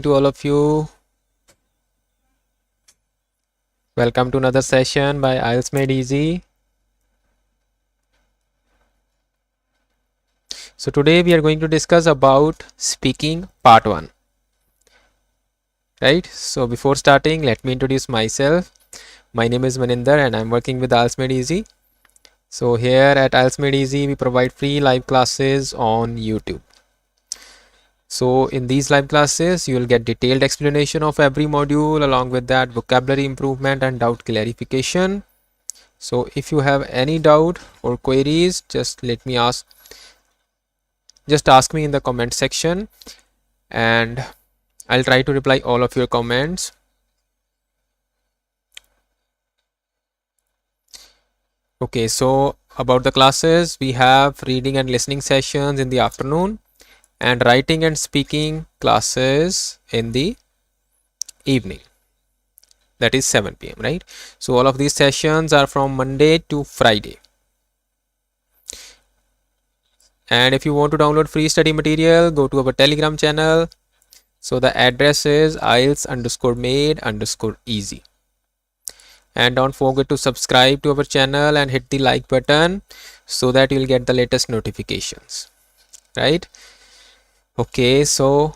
To all of you, welcome to another session by IELTS Made Easy. So today we are going to discuss about speaking part 1. Right? So before starting, let me introduce myself. My name is Maninder and I'm working with IELTS Made Easy. So here at IELTS Made Easy, we provide free live classes on YouTube. So in these live classes, you will get detailed explanation of every module, along with that vocabulary improvement and doubt clarification. So if you have any doubt or queries, just ask me in the comment section and I'll try to reply all of your comments. Okay, so about the classes, we have reading and listening sessions in the afternoon and writing and speaking classes in the evening, that is 7 p.m. right? So all of these sessions are from Monday to Friday. And if you want to download free study material, go to our Telegram channel. So the address is IELTS_made_easy. And don't forget to subscribe to our channel and hit the like button so that you'll get the latest notifications, right? Okay, so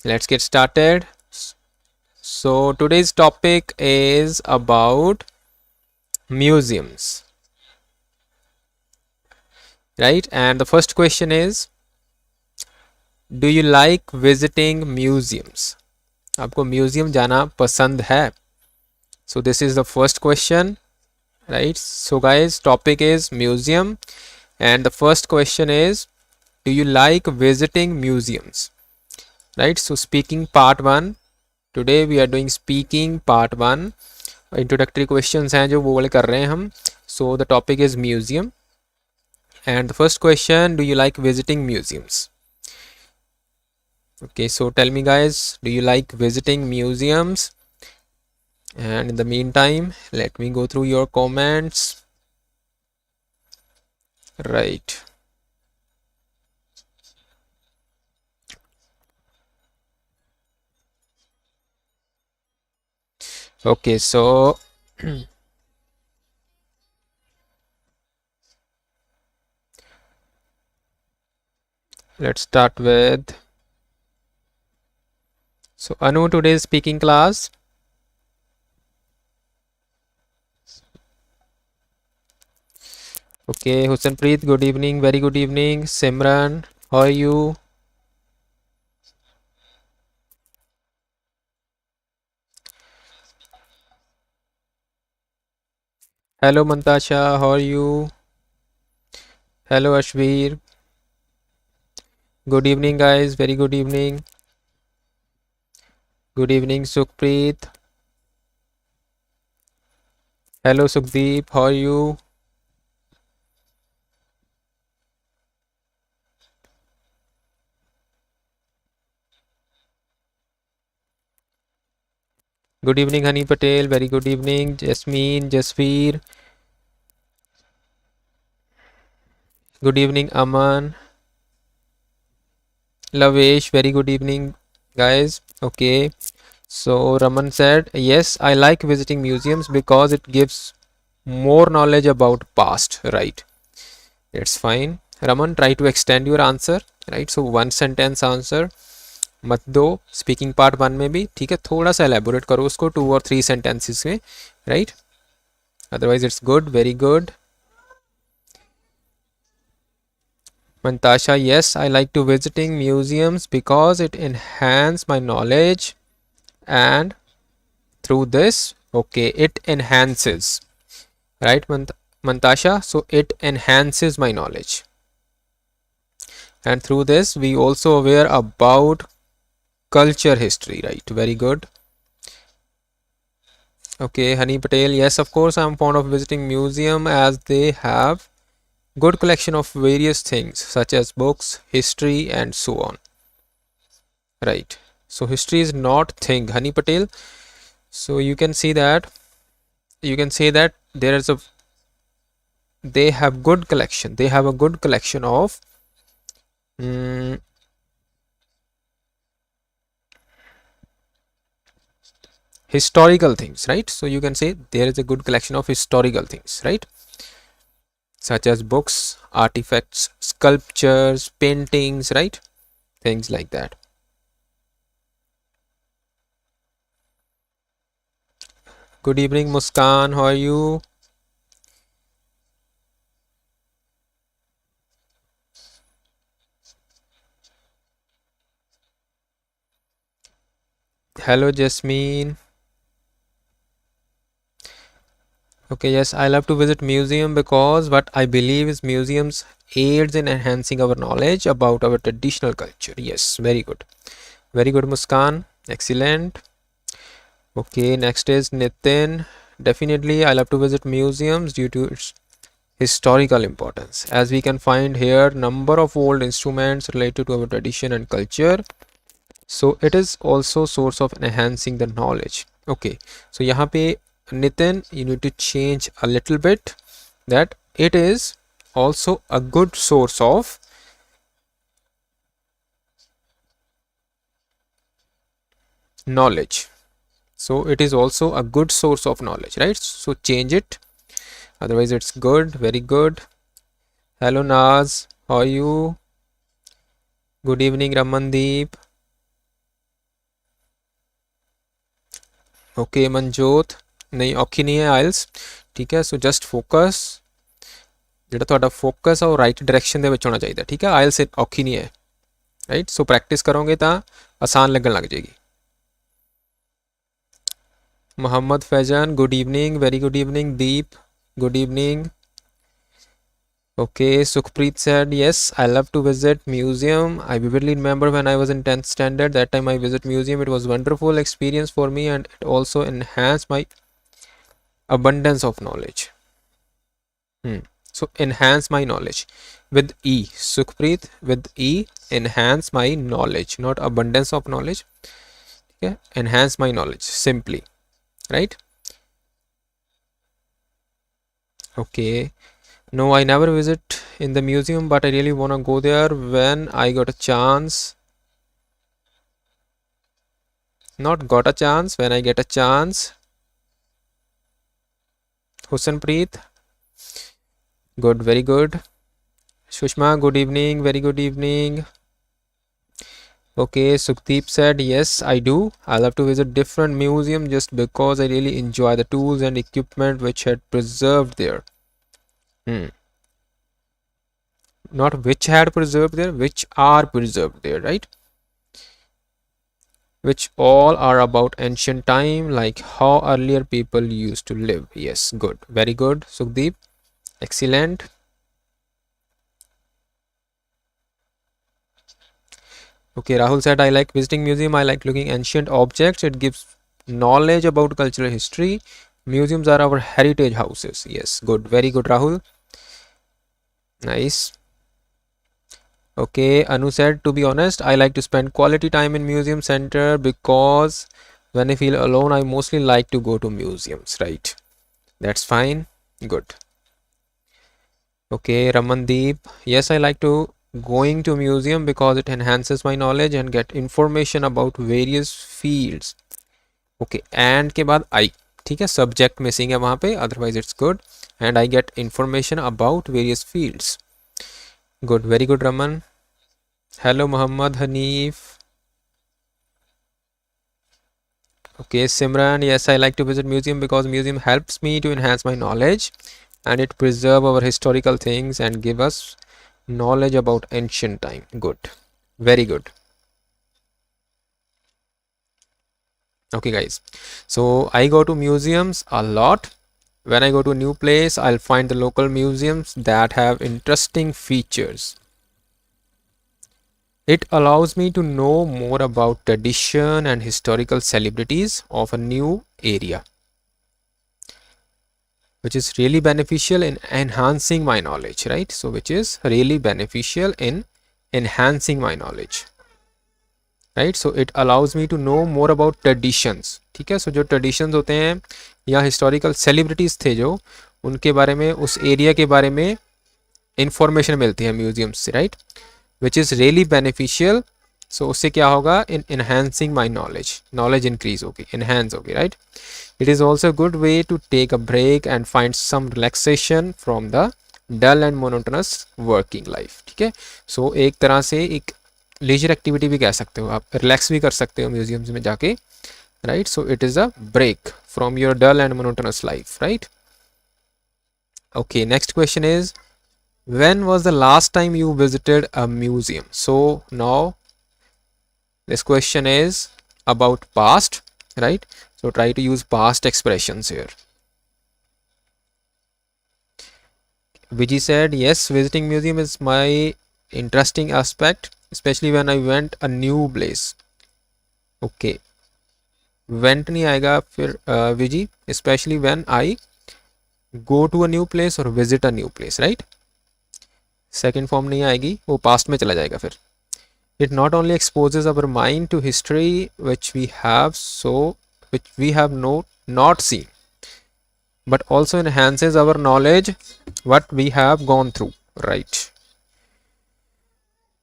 let's get started. So today's topic is about museums, right? And the first question is, do you like visiting museums? आपको museum जाना पसंद है? So this is the first question, right? So guys, topic is museum and the first question is, do you like visiting museums? Right? So speaking part 1, today we are doing speaking part 1. Introductory questions हैं जो वो वाले कर रहे हैं हम. So the topic is museum and the first question, do you like visiting museums? Okay, so tell me guys, do you like visiting museums? And in the meantime, let me go through your comments. Right. Okay, so let's start with, so Anu, today's speaking class. Okay, Husanpreet, good evening, very good evening. Simran, how are you? Hello Mantasha, how are you? Hello Ashveer. Good evening guys, very good evening. Good evening Sukhpreet. Hello Sukhdeep, how are you? Good evening Hani Patel, very good evening. Jasmine, Jasveer. Good evening Aman. Lavesh, very good evening guys. Okay, so Raman said, yes, I like visiting museums because it gives more knowledge about past, right? It's fine. Raman, try to extend your answer, right? So one sentence answer मत दो speaking part 1 में भी, ठीक है? थोड़ा सा elaborate करो उसको 2 और 3 सेंटेंसेस में, right? Otherwise it's good, very good. Mantasha, yes, I like to visiting museums because it enhance my knowledge and through this, okay, it enhances, right Mantasha? So it enhances my knowledge and through this we also aware about culture history, right? Very good. Okay, Hani Patel, yes, of course I'm fond of visiting museum as they have good collection of various things such as books, history and so on, right? So history is not thing, Hani Patel. So you can see that, there is a, they have good collection, they have a good collection of historical things, right? So you can say there is a good collection of historical things, right? Such as books, artifacts, sculptures, paintings, right? Things like that. Good evening, Muskan. How are you? Hello, Jasmine. Okay, yes, I love to visit museum because what I believe is museums aids in enhancing our knowledge about our traditional culture. Yes, very good. Very good, Muskan. Excellent. Okay, next is Nitin. Definitely, I love to visit museums due to its historical importance. As we can find here, number of old instruments related to our tradition and culture. So it is also source of enhancing the knowledge. Okay, so यहाँ पे Nitin, you need to change a little bit that it is also a good source of knowledge. So it is also a good source of knowledge, right? So change it. Otherwise, it's good. Very good. Hello, Naz. How are you? Good evening, Ramandeep. Okay, Manjot. नहीं औखी नहीं है आइल्स, ठीक है। So just focus, ਜਿਹੜਾ ਤੁਹਾਡਾ focus ਆ ਉਹ right direction ਦੇ ਵਿੱਚ ਹੋਣਾ ਚਾਹੀਦਾ, ਠੀਕ ਹੈ। ਆਇਲਸ ਔਖੀ ਨਹੀਂ ਹੈ, ਰਾਈਟ। ਸੋ ਪ੍ਰੈਕਟਿਸ ਕਰੋਗੇ ਤਾਂ ਆਸਾਨ ਲੱਗਣ ਲੱਗ ਜਾਏਗੀ। Mohammad Faizan, good evening, very good evening. Deep, good evening. Okay, Sukhpreet said, yes, I love to visit museum. I vividly remember when I was in 10th standard, that time I visit museum. It was wonderful experience for me and it also enhanced my abundance of knowledge. So enhance my knowledge with E. Sukhpreet, with E, enhance my knowledge, not abundance of knowledge. Okay, enhance my knowledge simply, right? Okay. No, I never visit in the museum, but I really want to go there when I got a chance. Not got a chance, when I get a chance. Husanpreet, good, very good. Shushma, good evening, very good evening. Okay, Sukhdeep said, yes, I do. I love to visit different museums just because I really enjoy the tools and equipment which had preserved there. Not which had preserved there, which are preserved there, right? Which all are about ancient time, like how earlier people used to live. Yes, good, very good, Sukhdeep. Excellent. Okay, Rahul said, I like visiting museum. I like looking ancient objects. It gives knowledge about cultural history. Museums are our heritage houses. Yes, good, very good, Rahul. Nice. Okay, Anu said, to be honest, I like to spend quality time in museum center because when I feel alone, I mostly like to go to museums, right? That's fine. Good. Okay, Ramandeep. Yes, I like to going to museum because it enhances my knowledge and get information about various fields. Okay, and के बाद I, ठीक है, subject missing है वहाँ पे, otherwise it's good. And I get information about various fields. Good, very good, Raman. Hello, Muhammad Hanif. Okay, Simran, yes, I like to visit museum because museum helps me to enhance my knowledge and it preserve our historical things and give us knowledge about ancient time. Good, very good. Okay, guys, so I go to museums a lot. When I go to a new place, I'll find the local museums that have interesting features. It allows me to know more about tradition and historical celebrities of a new area, which is really beneficial in enhancing my knowledge, right? So which is really beneficial in enhancing my knowledge, right? So it allows me to know more about traditions, ठीक है। So जो traditions होते हैं या historical celebrities थे जो, उनके बारे में, उस area के बारे में information मिलती है museums से, right? Which is really beneficial सो उससे क्या होगा, in enhancing my knowledge, knowledge increase होगी, इनहेंस होगी, right. It is also good way to take a break and find some relaxation from the dull and monotonous working life. ठीक है, सो एक तरह से एक लीजर एक्टिविटी भी कह सकते हो, आप रिलैक्स भी कर सकते हो म्यूजियम्स में जाके, right. So it is a break from your dull and monotonous life, right. Okay, next question is, when was the last time you visited a museum? So now this question is about past, right? So try to use past expressions here. Viji said, yes, visiting museum is my interesting aspect, especially when I went a new place. Okay, went नहीं आएगा फिर विजी, especially when I go to a new place or visit a new place, right? Second form नहीं आएगी, वो past में चला जाएगा फिर. It not only exposes our mind to history which we have not seen, but also enhances our knowledge what we have gone through, right.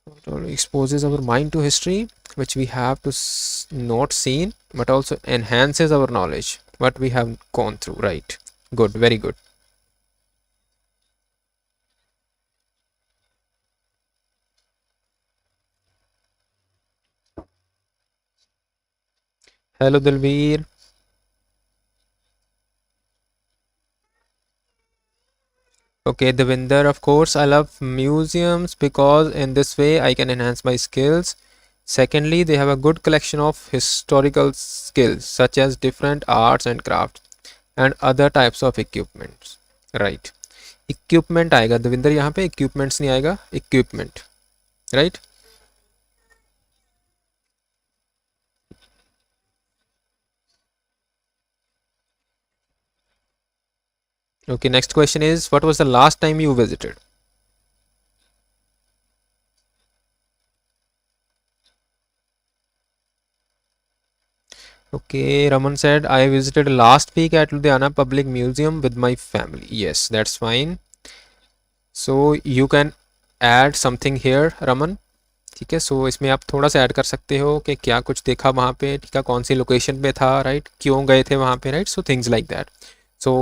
Not only exposes our mind to history which we have not seen, but also enhances our knowledge what we have gone through, right. Good, very good. Hello Dalveer. Okay, Devinder, of course, I love museums because in this way I can enhance my skills. Secondly, they have a good collection of historical skills such as different arts and crafts and other types of equipments. Right. Equipment आएगा देविंदर, यहाँ पे equipments नहीं आएगा, equipment. Right. Okay, next question is, what was the last time you visited? Okay, Raman said, I visited last week at Ludhiana Public Museum with my family. Yes, that's fine. So you can add something here, Raman. ठीक है, सो इसमें आप थोड़ा सा add कर सकते हो कि क्या कुछ देखा वहाँ पे, ठीक है, कौन सी लोकेशन पे था, राइट, क्यों गए थे वहाँ पे, right. So things like that. So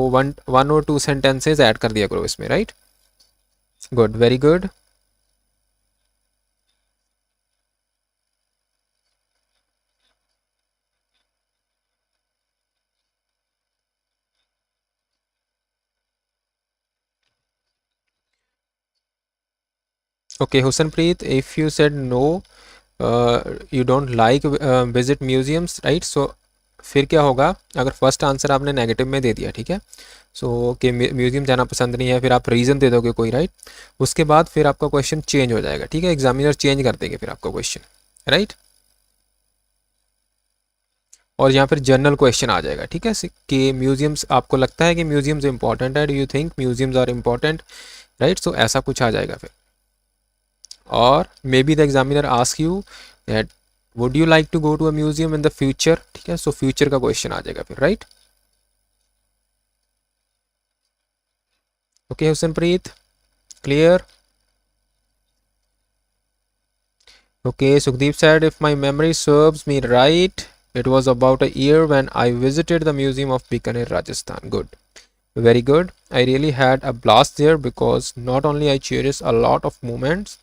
one और टू सेंटेंसेज ऐड कर दिया करो इसमें, right. Good, very good. Okay, Husanpreet, if you said no, you don't like visit museums, right? So फिर क्या होगा, अगर फर्स्ट आंसर आपने नेगेटिव में दे दिया, ठीक है, सो कि म्यूजियम जाना पसंद नहीं है, फिर आप रीज़न दे दोगे कोई, राइट. उसके बाद फिर आपका क्वेश्चन चेंज हो जाएगा, ठीक है, एग्जामिनर चेंज कर देंगे फिर आपका क्वेश्चन, राइट. और यहाँ फिर जनरल क्वेश्चन आ जाएगा, ठीक है, कि म्यूजियम्स, आपको लगता है कि म्यूजियम्स इंपॉर्टेंट है, do you think museums are important, right. So ऐसा कुछ आ जाएगा फिर. और maybe the examiner ask you that would you like to go to a museum in the future, ठीक है, सो फ्यूचर का क्वेश्चन आ जाएगा फिर, right. Okay Husanpreet, clear. Okay, Sukhdeep said, if my memory serves me right, it was about a year when I visited the museum of Bikaner, Rajasthan. Good, very good. I really had a blast there because not only I cherished a lot of moments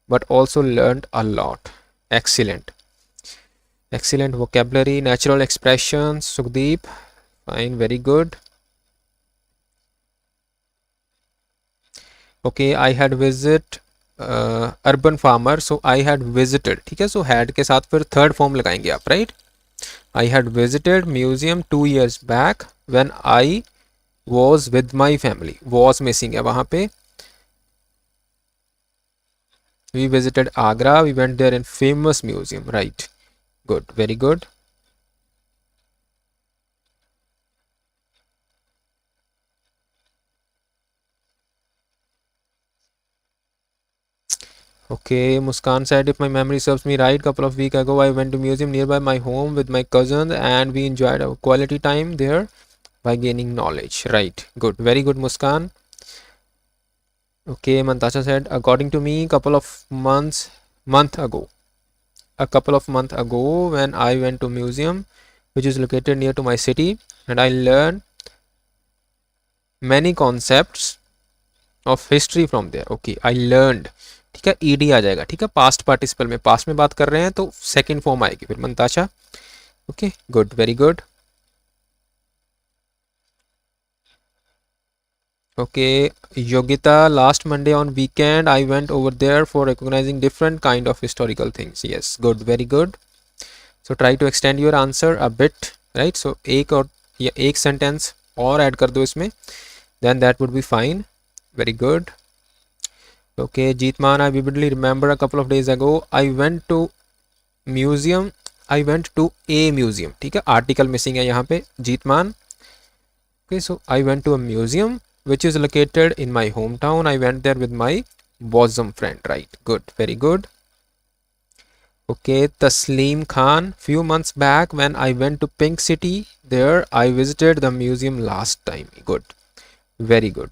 but also learned a lot. Excellent. Excellent vocabulary, natural expressions, Sukhdeep. Fine, very good. Okay, I had visit urban farmer, so I had visited, ठीक है, so had के साथ फिर third form लगाएंगे आप, right. I had visited museum 2 years back when I was with my family. Was missing है वहाँ पे. We visited Agra, we went there in famous museum, right. Good, very good. Okay, Muskan said, if my memory serves me right, couple of weeks ago I went to museum nearby my home with my cousins and we enjoyed our quality time there by gaining knowledge, right. Good, very good, Muskan. Okay, Mantasha said, according to me, couple of month ago a couple of months ago when I went to museum which is located near to my city and I learned many concepts of history from there. Okay, I learned, ठीक है, ed आ जाएगा, ठीक है, past participle में, past में बात कर रहे हैं तो सेकंड फॉर्म आएगी फिर Mantasha. Okay good, very good. Okay, Yogita, last Monday on weekend, I went over there for recognizing different kind of historical things. Yes, good, very good. So try to extend your answer a bit, right? So एक और या एक sentence और add कर दो इसमें, then that would be fine. Very good. Okay, Jeetman, I vividly remember a couple of days ago, I went to museum. I went to a museum. ठीक है, article missing है यहाँ पे, Jeetman. Okay, so I went to a museum which is located in my hometown. I went there with my bosom friend, right? Good, very good. Okay, Tasleem Khan, few months back when I went to Pink City, there I visited the museum last time. Good, very good.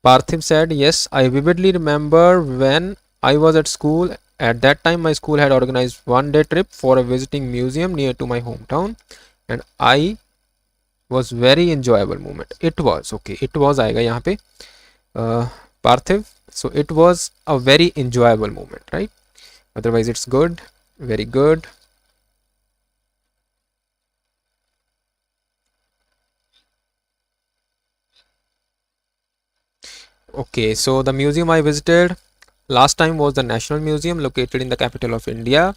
Parthiv said, yes, I vividly remember when I was at school. At that time my school had organized one-day trip for a visiting museum near to my hometown and I was very enjoyable moment. It was, okay, it was आएगा यहाँ पे Parthiv. So it was a very enjoyable moment, right? Otherwise it's good, very good. Okay, so the museum I visited last time was the National Museum located in the capital of India.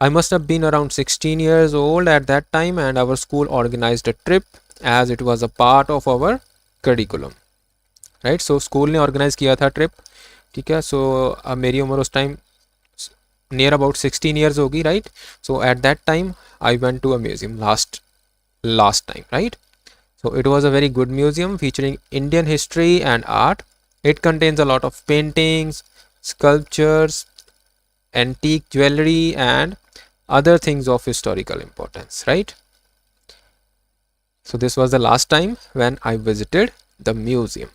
I must have been around 16 years old at that time and our school organized a trip as it was a part of our curriculum, right? So school ने organize किया था trip, ठीक है. So मेरी उम्र उस time near about 16 years होगी, right? So at that time I went to a museum last time, right? So it was a very good museum featuring Indian history and art. It contains a lot of paintings, sculptures, antique jewelry and other things of historical importance, right? So this was the last time when I visited the museum.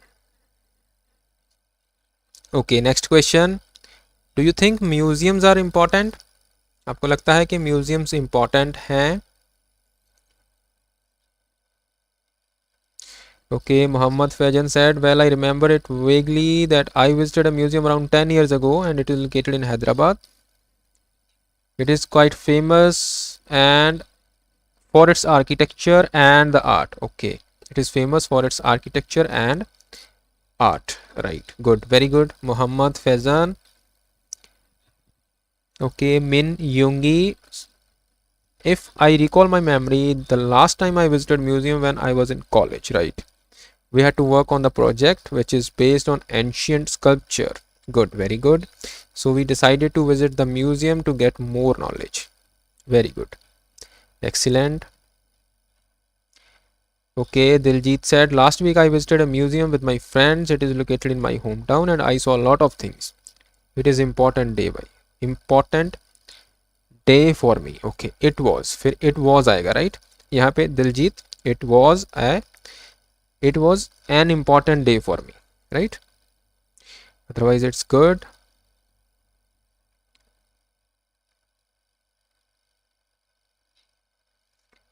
Okay, next question. Do you think museums are important? आपको लगता है कि museums important हैं? Okay, Muhammad Fajan said, well, I remember it vaguely that I visited a museum around 10 years ago and it is located in Hyderabad. It is quite famous and for its architecture and the art. Okay, it is famous for its architecture and art, right? Good, very good, Muhammad Faizan. Okay, Min Yungi, if I recall my memory, the last time I visited museum when I was in college, right? We had to work on the project which is based on ancient sculpture. Good, very good. So we decided to visit the museum to get more knowledge. Very good, excellent. Okay, Diljit said, last week I visited a museum with my friends. It is located in my hometown and I saw a lot of things. It is important day for me. Okay, it was, फिर it was आएगा, right? यहाँ पे Diljit, it was an important day for me, right? Otherwise it's good.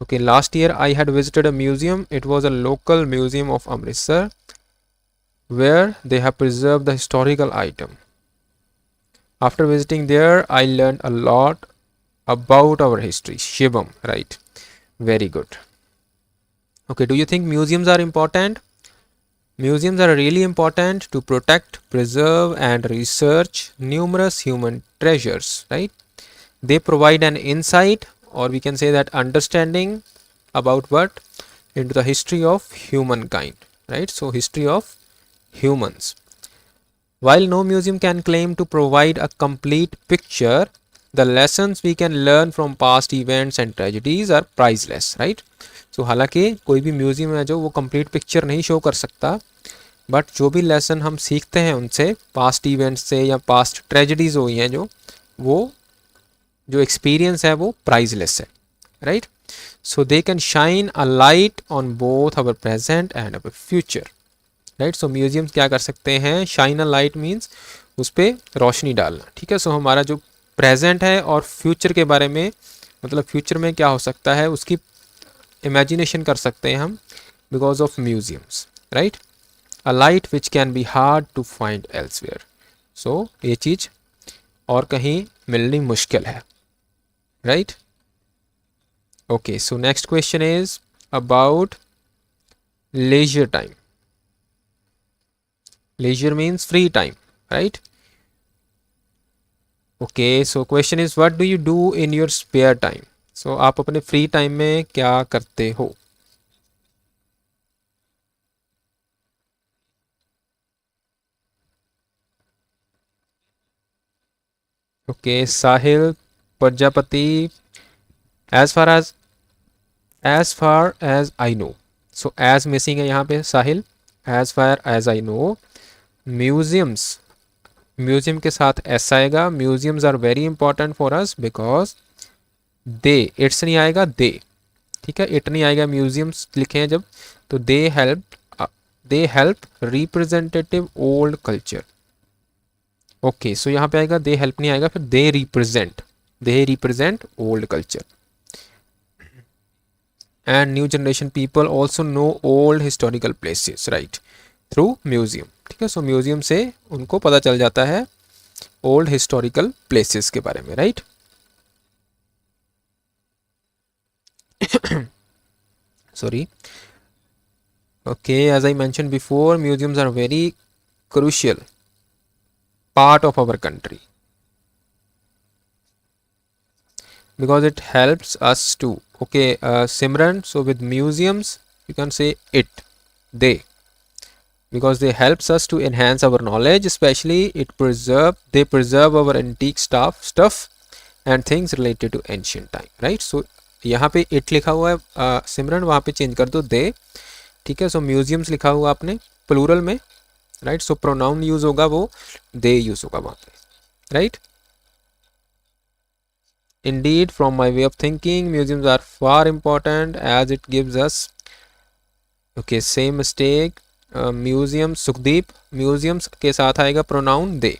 Okay, last year I had visited a museum. It was a local museum of Amritsar where they have preserved the historical item. After visiting there, I learned a lot about our history. Shivam, right? Very good. Okay, do you think museums are important? Museums are really important to protect, preserve and research numerous human treasures, right? They provide an insight, or we can say that understanding about what? Into the history of humankind, right? So history of humans. While no museum can claim to provide a complete picture, the lessons we can learn from past events and tragedies are priceless, right? So हालांकि कोई भी museum है जो वो complete picture नहीं show कर सकता, but जो भी लेसन हम सीखते हैं उनसे, पास्ट इवेंट्स से या पास्ट ट्रेजेडीज हुई हैं वो जो एक्सपीरियंस है वो प्राइजलेस है, right? So they can shine a light on both our present and our future, right? So museums क्या कर सकते हैं? शाइन अ लाइट मीन्स उस पर रोशनी डालना, ठीक है। सो हमारा जो प्रेजेंट है और फ्यूचर के बारे में, मतलब फ्यूचर में क्या हो सकता है उसकी इमेजिनेशन कर सकते हैं हम because of museums, right. A light which can be hard to find elsewhere. So ये चीज़ और कहीं मिलनी मुश्किल है, right. Okay, so next question is about leisure time. Leisure means free time, right? Okay, so question is what do you do in your spare time? So आप अपने free time में क्या करते हो? Okay, Sahil Prajapati, as far as I know. So as missing है यहाँ पे Sahil. As far as I know, museums, museum के साथ एस आएगा. Museums are very important for us because they, it's नहीं आएगा दे, ठीक है, इट नहीं आएगा, म्यूजियम्स लिखे हैं जब, तो they help representative old culture. Okay, so यहाँ पे आएगा दे हेल्प नहीं आएगा, फिर they represent old culture. And new generation people also know old historical places, right, through museum, ठीक है. सो म्यूजियम से उनको पता चल जाता है ओल्ड हिस्टोरिकल प्लेसेस के बारे में, right. Sorry. Okay, as I mentioned before, museums are very crucial part of our country because it helps us to. Okay, Simran, so with museums you can say they, because they helps us to enhance our knowledge, especially they preserve our antique stuff and things related to ancient time, right. So यहाँ पे it लिखा हुआ है सिमरन, वहाँ पे change कर दो दे, ठीक है. सो म्यूजियम्स लिखा हुआ आपने प्लूरल में, राइट. सो प्रोनाउन यूज होगा वो दे यूज होगा वहाँ पे, right. Indeed, from my way of thinking, museums are far important as it gives us. Okay, same mistake. Museums, Sukhdeep, museums के साथ आएगा pronoun they.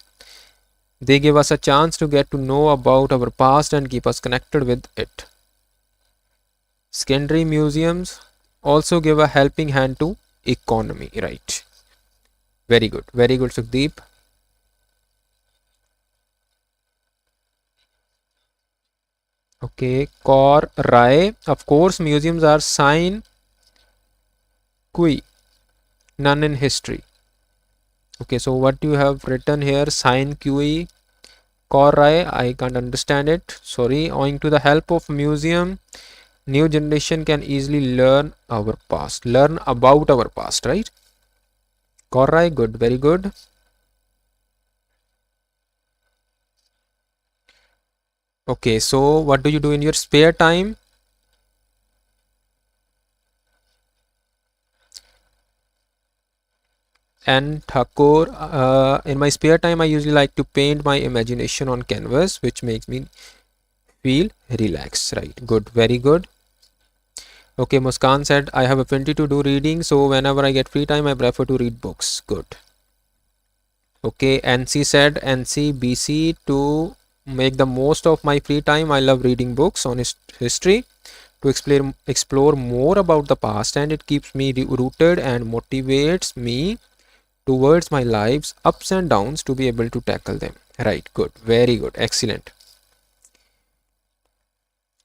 They give us a chance to get to know about our past and keep us connected with it. Secondary museums also give a helping hand to economy, right. Very good, Sukhdeep. Okay, Kaur Rai, of course museums are sine qui none in history. Okay, so what you have written here, sine qui, Kaur Rai, I can't understand it, sorry. Owing to the help of museum, new generation can easily learn about our past, right. Kaur Rai, good, very good. Okay, so what do you do in your spare time? And Thakur, in my spare time I usually like to paint my imagination on canvas, which makes me feel relaxed, right. Good, very good. Okay, Muskan said I have a plenty to do reading, so whenever I get free time I prefer to read books. Good. Okay, NC said NCBC, to make the most of my free time I love reading books on history to explore more about the past, and it keeps me rooted and motivates me towards my life's ups and downs to be able to tackle them, right. Good, very good, excellent.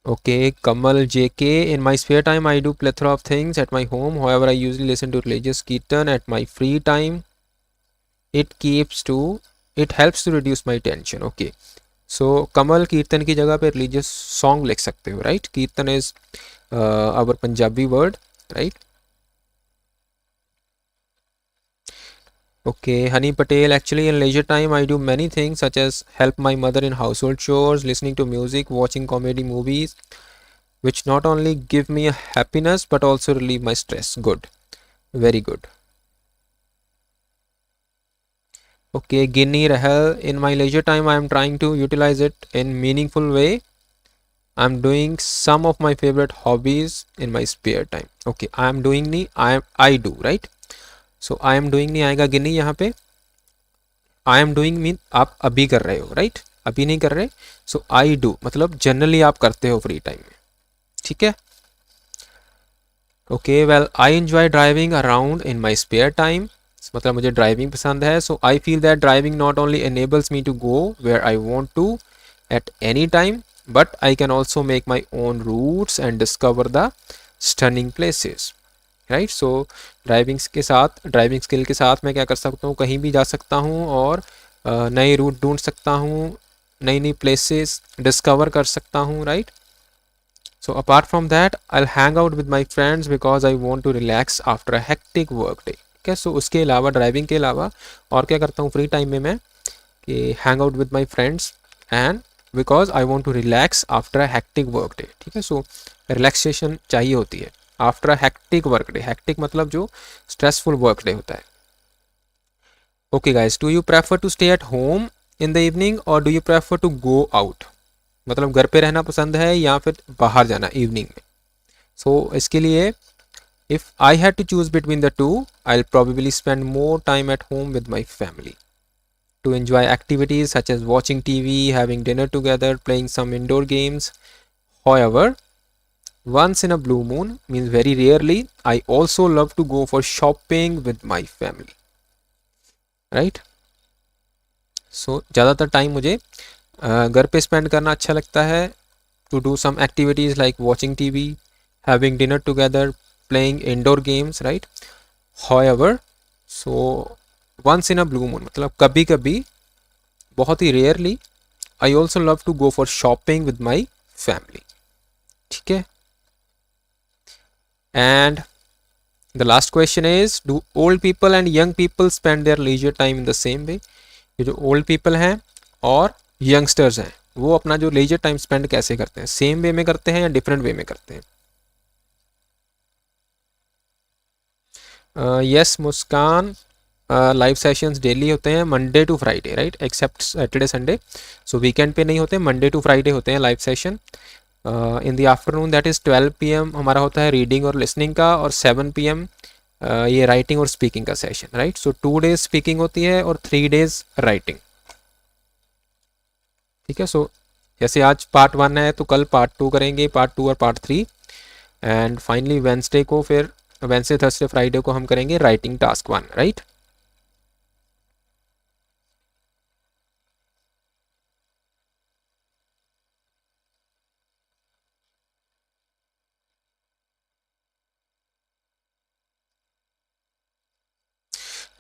Okay, Kamal JK, in my spare time I do plethora of things at my home. However, I usually listen to religious kirtan at my free time. It helps to reduce my tension. Okay, so Kamal, कीर्तन की जगह पे religious song लिख सकते हो, right. कीर्तन is our Punjabi word, right. Okay, Honey Patel, actually in leisure time I do many things such as help my mother in household chores, listening to music, watching comedy movies, which not only give me a happiness but also relieve my stress. Good, very good. Okay, Guinea Rahel, in my leisure time I am trying to utilize it in meaningful way. I'm doing some of my favorite hobbies in my spare time. Okay, I do, right. So I am doing नहीं आएगा गिनी यहाँ पे, I am doing mean आप अभी कर रहे हो, right, अभी नहीं कर रहे। सो आई डू मतलब जनरली आप करते हो फ्री टाइम में, ठीक है। Okay well I enjoy driving around in my spare time, मतलब मुझे ड्राइविंग पसंद है। So I feel that driving not only enables me to go where I want to at any time but I can also make my own routes and discover the stunning places, right. So driving skill के साथ मैं क्या कर सकता हूँ, कहीं भी जा सकता हूँ और नए रूट ढूंढ सकता हूँ, नई नई प्लेसेस डिस्कवर कर सकता हूँ, right. So apart from that, I'll hang out with my friends because I want to relax after a hectic work day. ठीक है, सो उसके अलावा ड्राइविंग के अलावा और क्या करता हूँ फ्री टाइम में मैं, कि hang out with my friends and because I want to relax after a hectic work day. ठीक है, सो रिलैक्सेशन चाहिए होती है after a hectic work day. Hectic मतलब जो स्ट्रेसफुल वर्क डे होता है। Okay guys, do you prefer to stay at home in the evening or do you prefer to go out, मतलब घर पे रहना पसंद है या फिर बाहर जाना इवनिंग में। सो इसके लिए if I had to choose between the two, I'll probably spend more time at home with my family to enjoy activities such as watching TV, having dinner together, playing some indoor games. However, once in a blue moon means very rarely, I also love to go for shopping with my family, right? So ज़्यादातर time मुझे घर पे spend करना अच्छा लगता है, to do some activities like watching TV, having dinner together, playing indoor games, right? However, so once in a blue moon मतलब कभी कभी, बहुत ही rarely, I also love to go for shopping with my family. ठीक है, and the last question is do old people and young people spend their leisure time in the same way. ये जो old people हैं और youngsters हैं वो अपना जो लीजर टाइम स्पेंड कैसे करते हैं, सेम वे में करते हैं या डिफरेंट वे में करते हैं। Yes Muskan, live sessions daily होते हैं Monday to Friday, right, except Saturday Sunday. So weekend पे नहीं होते, मंडे टू फ्राइडे होते हैं live session. In the afternoon that is 12 PM हमारा होता है रीडिंग और लिसनिंग का, और 7 PM ये राइटिंग और स्पीकिंग का सेशन, राइट। सो 2 डेज स्पीकिंग होती है और 3 डेज राइटिंग। ठीक है, सो जैसे आज पार्ट 1 है तो कल पार्ट 2 करेंगे, पार्ट 2 और पार्ट 3, एंड फाइनली वेंसडे को, फिर वेंसडे थर्सडे फ्राइडे को हम करेंगे writing task 1, right.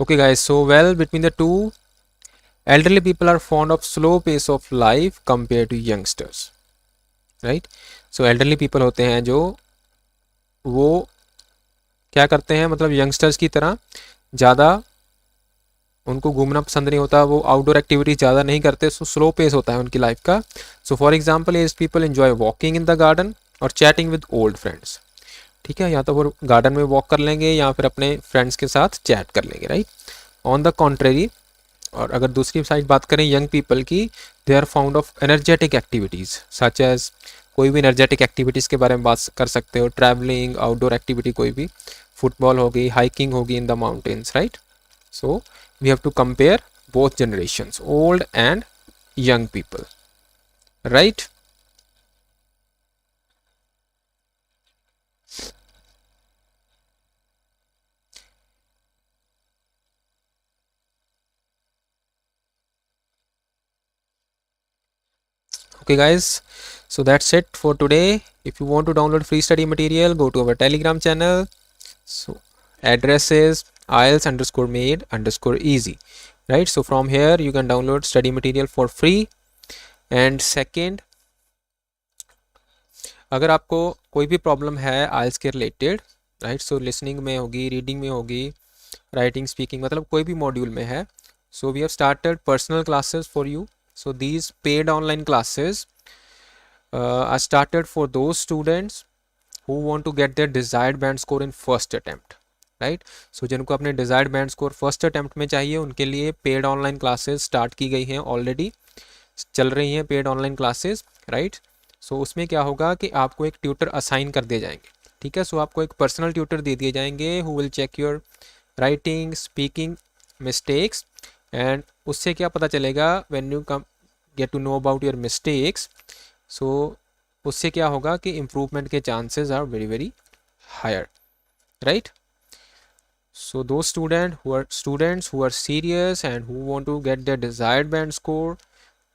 Okay guys, so well, between the two, elderly people are fond of slow pace of life compared to youngsters, right? So elderly people होते हैं जो वो क्या करते हैं, मतलब यंगस्टर्स की तरह ज़्यादा उनको घूमना पसंद नहीं होता, वो आउटडोर एक्टिविटीज ज़्यादा नहीं करते, सो स्लो पेस होता है उनकी लाइफ का। So for example as people enjoy walking in the garden और चैटिंग विद ओल्ड फ्रेंड्स। ठीक है, या तो वो गार्डन में वॉक कर लेंगे या फिर अपने फ्रेंड्स के साथ चैट कर लेंगे, राइट। ऑन द कॉन्ट्रेरी, और अगर दूसरी साइड बात करें यंग पीपल की, they are found of energetic activities such as, कोई भी एनर्जेटिक एक्टिविटीज़ के बारे में बात कर सकते हो, ट्रैवलिंग, आउटडोर एक्टिविटी कोई भी, फुटबॉल होगी, हाइकिंग होगी in the mountains, right. So we have to compare both generations, old and young people, right. Okay guys, so that's it for today. If you want to download free study material, go to our Telegram channel. So address is IELTS_made_easy, right? So from here you can download study material for free. And second, अगर आपको कोई भी problem है IELTS के related, right, सो listening में होगी, reading में होगी, राइटिंग स्पीकिंग, मतलब कोई भी मॉड्यूल में है, so we have started personal classes for you. So these paid online classes are started for those students who want to get their desired band score in first attempt, right? So जिनको अपने desired band score first attempt में चाहिए, उनके लिए paid online classes start की गई हैं, already चल रही हैं paid online classes, right? So उसमें क्या होगा कि आपको एक tutor assign कर दिए जाएंगे, ठीक है। So आपको एक personal tutor दे दिए जाएंगे who will check your writing, speaking mistakes and उससे क्या पता चलेगा, when you come get to know about your mistakes, so उससे क्या होगा कि इम्प्रूवमेंट के chances are very very higher, right? So those students who are serious and who want to get their desired band score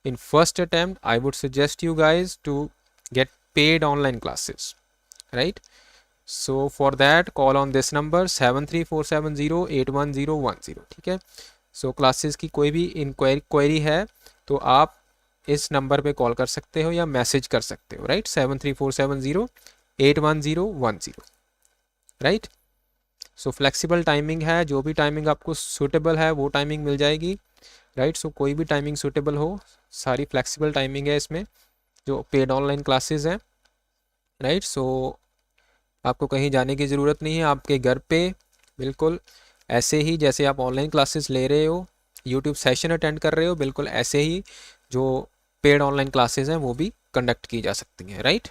in first attempt, I would suggest you guys to get paid online classes, right? So for that, call on this number 7347081010, ठीक है? So classes की कोई भी query है तो आप इस number पे कॉल कर सकते हो या मैसेज कर सकते हो, राइट? 7347081010, राइट? सो फ्लेक्सिबल टाइमिंग है, जो भी टाइमिंग आपको सूटेबल है वो टाइमिंग मिल जाएगी, राइट? सो कोई भी टाइमिंग सूटेबल हो, सारी फ्लेक्सिबल टाइमिंग है इसमें जो पेड ऑनलाइन क्लासेस हैं, राइट? सो आपको कहीं जाने की ज़रूरत नहीं है, आपके घर पे बिल्कुल ऐसे ही जैसे आप ऑनलाइन क्लासेस ले रहे हो, यूट्यूब सेशन अटेंड कर रहे हो, बिल्कुल ऐसे ही जो पेड ऑनलाइन क्लासेस हैं वो भी कंडक्ट की जा सकती हैं, right?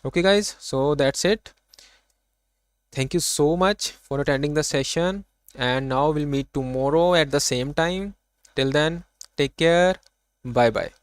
Okay guys, so that's it. Thank you so much for attending the session, and now we'll meet tomorrow at the same time. Till then, take care. Bye bye.